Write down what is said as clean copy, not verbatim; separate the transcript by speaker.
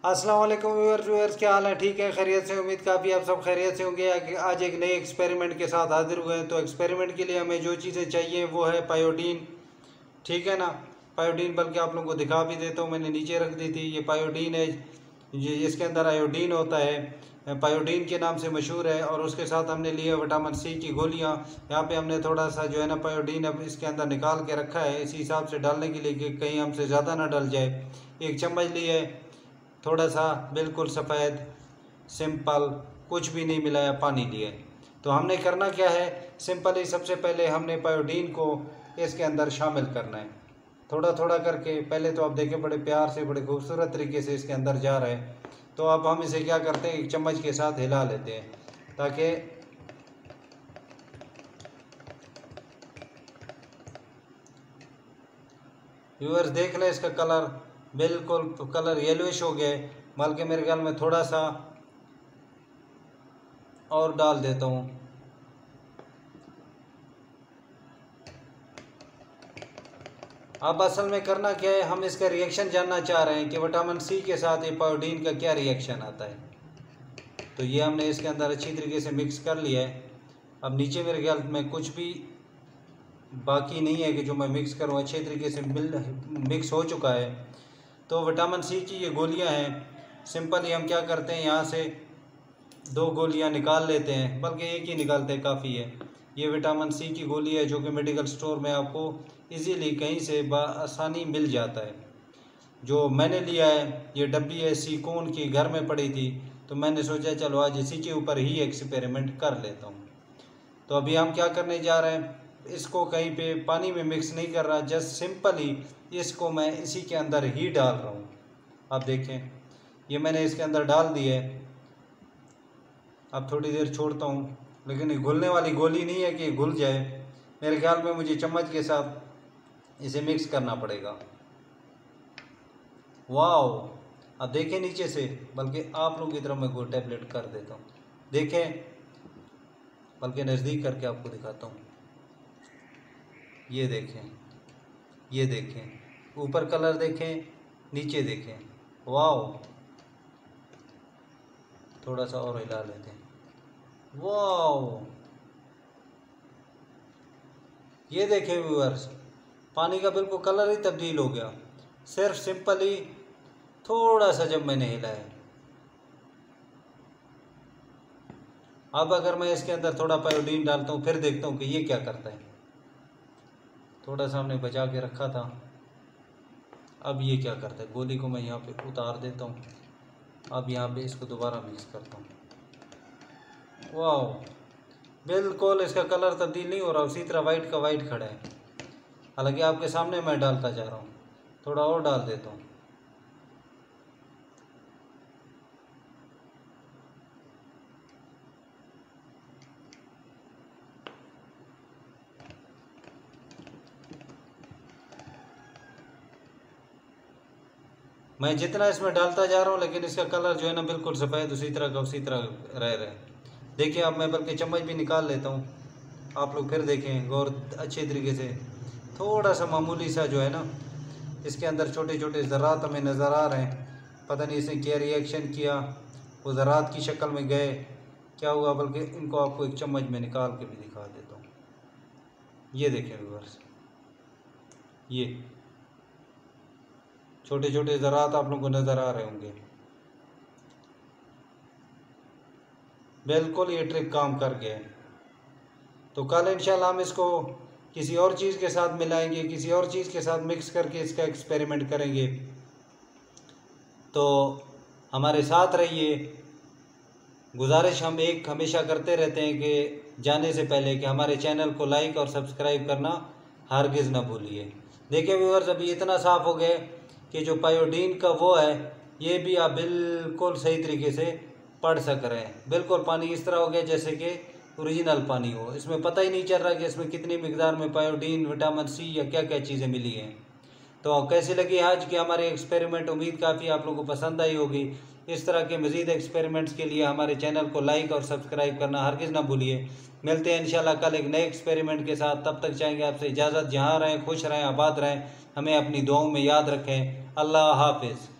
Speaker 1: अस्सलाम वालेकुम व्यूअर्स, क्या हाल है? ठीक है, खैरियत से? उम्मीद काफ़ी आप सब खैरियत से होंगे। आज एक नए एक्सपेरिमेंट के साथ हाजिर हुए हैं। तो एक्सपेरिमेंट के लिए हमें जो चीज़ें चाहिए वो है पायोडीन, ठीक है ना। पायोडीन बल्कि आप लोगों को दिखा भी देता हूँ, मैंने नीचे रख दी थी। ये पायोडीन है, ये इसके अंदर आयोडीन होता है, पायोडीन के नाम से मशहूर है। और उसके साथ हमने लिए विटामिन सी की गोलियाँ। यहाँ पे हमने थोड़ा सा जो है ना पायोडीन अब इसके अंदर निकाल के रखा है इसी हिसाब से डालने के लिए कि कहीं हमसे ज़्यादा ना डल जाए। एक चम्मच लिए, थोड़ा सा बिल्कुल सफ़ेद सिंपल, कुछ भी नहीं मिलाया, पानी लिए। तो हमने करना क्या है, सिंपल ही सबसे पहले हमने पायोडीन को इसके अंदर शामिल करना है, थोड़ा थोड़ा करके। पहले तो आप देखें बड़े प्यार से, बड़े खूबसूरत तरीके से इसके अंदर जा रहा है। तो अब हम इसे क्या करते हैं, एक चम्मच के साथ हिला लेते हैं ताकि व्यूअर्स देख लें इसका कलर बिल्कुल कलर येलोइश हो गया है। बल्कि मेरे ख्याल में थोड़ा सा और डाल देता हूँ। अब असल में करना क्या है, हम इसका रिएक्शन जानना चाह रहे हैं कि विटामिन सी के साथ ये पायोडीन का क्या रिएक्शन आता है। तो ये हमने इसके अंदर अच्छी तरीके से मिक्स कर लिया है। अब नीचे मेरे ख्याल में कुछ भी बाकी नहीं है कि जो मैं मिक्स करूँ, अच्छे तरीके से मिक्स हो चुका है। तो विटामिन सी की ये गोलियां हैं। सिंपल ही हम क्या करते हैं, यहाँ से 2 गोलियां निकाल लेते हैं, बल्कि एक ही निकालते हैं, काफ़ी है। ये विटामिन सी की गोली है जो कि मेडिकल स्टोर में आपको इजीली कहीं से आसानी मिल जाता है। जो मैंने लिया है ये डब्बी है सिलिकॉन की, घर में पड़ी थी, तो मैंने सोचा चलो आज इसी के ऊपर ही एक्सपेरिमेंट कर लेता हूँ। तो अभी हम क्या करने जा रहे हैं, इसको कहीं पे पानी में मिक्स नहीं कर रहा, जस्ट सिंपल ही इसको मैं इसी के अंदर ही डाल रहा हूँ। आप देखें ये मैंने इसके अंदर डाल दी है। अब थोड़ी देर छोड़ता हूँ, लेकिन ये घुलने वाली गोली नहीं है कि घुल जाए। मेरे ख्याल में मुझे चम्मच के साथ इसे मिक्स करना पड़ेगा। वाह, अब देखें नीचे से, बल्कि आप लोगों की तरफ मैं कोई टैबलेट कर देता हूँ, देखें, बल्कि नज़दीक करके आपको दिखाता हूँ। ये देखें, ये देखें, ऊपर कलर देखें, नीचे देखें, वाह। थोड़ा सा और हिला लेते हैं, वाह। ये देखें व्यूअर्स, पानी का बिल्कुल कलर ही तब्दील हो गया, सिर्फ सिंपल ही थोड़ा सा जब मैंने हिलाया। अब अगर मैं इसके अंदर थोड़ा पायोडीन डालता हूँ, फिर देखता हूँ कि ये क्या करता है। थोड़ा सा हमने बचा के रखा था, अब ये क्या करता है। गोली को मैं यहाँ पे उतार देता हूँ। अब यहाँ पे इसको दोबारा मिक्स करता हूँ, वाह। बिल्कुल इसका कलर तब्दील नहीं हो रहा, उसी तरह वाइट का वाइट खड़ा है। हालांकि आपके सामने मैं डालता जा रहा हूँ, थोड़ा और डाल देता हूँ। मैं जितना इसमें डालता जा रहा हूँ, लेकिन इसका कलर जो है ना बिल्कुल सफ़ेद उसी तरह का उसी तरह रह रहा है। देखिए अब मैं बल्कि चम्मच भी निकाल लेता हूँ, आप लोग फिर देखें गौर अच्छे तरीके से। थोड़ा सा मामूली सा जो है ना इसके अंदर छोटे छोटे ज़रात हमें नज़र आ रहे हैं। पता नहीं इसने क्या रिएक्शन किया, वो ज़रात की शक्ल में गए, क्या हुआ। बल्कि इनको आपको एक चम्मच में निकाल के भी दिखा देता हूँ। ये देखें व्यूअर्स, ये छोटे छोटे ज़रात आप लोगों को नज़र आ रहे होंगे। बिल्कुल ये ट्रिक काम कर गया है। तो कल इंशाल्लाह हम इसको किसी और चीज़ के साथ मिलाएंगे, किसी और चीज़ के साथ मिक्स करके इसका एक्सपेरिमेंट करेंगे। तो हमारे साथ रहिए। गुजारिश हम एक हमेशा करते रहते हैं कि जाने से पहले कि हमारे चैनल को लाइक और सब्सक्राइब करना हरगिज़ ना भूलिए। देखिए व्यूअर्स, अभी इतना साफ़ हो गया कि जो पायोडीन का वो है ये भी आप बिल्कुल सही तरीके से पढ़ सक रहे हैं। बिल्कुल पानी इस तरह हो गया जैसे कि ओरिजिनल पानी हो, इसमें पता ही नहीं चल रहा कि इसमें कितनी मिकदार में पायोडीन, विटामिन सी या क्या क्या चीज़ें मिली हैं। तो कैसी लगी आज की हमारे एक्सपेरिमेंट, उम्मीद काफ़ी आप लोगों को पसंद आई होगी। इस तरह के मज़ीद एक्सपेरिमेंट्स के लिए हमारे चैनल को लाइक और सब्सक्राइब करना हरगिज़ ना भूलिए। मिलते हैं इंशाल्लाह कल एक नए एक्सपेरिमेंट के साथ। तब तक चाहेंगे आपसे इजाज़त। जहाँ रहें खुश रहें, आबाद रहें, हमें अपनी दुआओं में याद रखें। अल्लाह हाफिज़।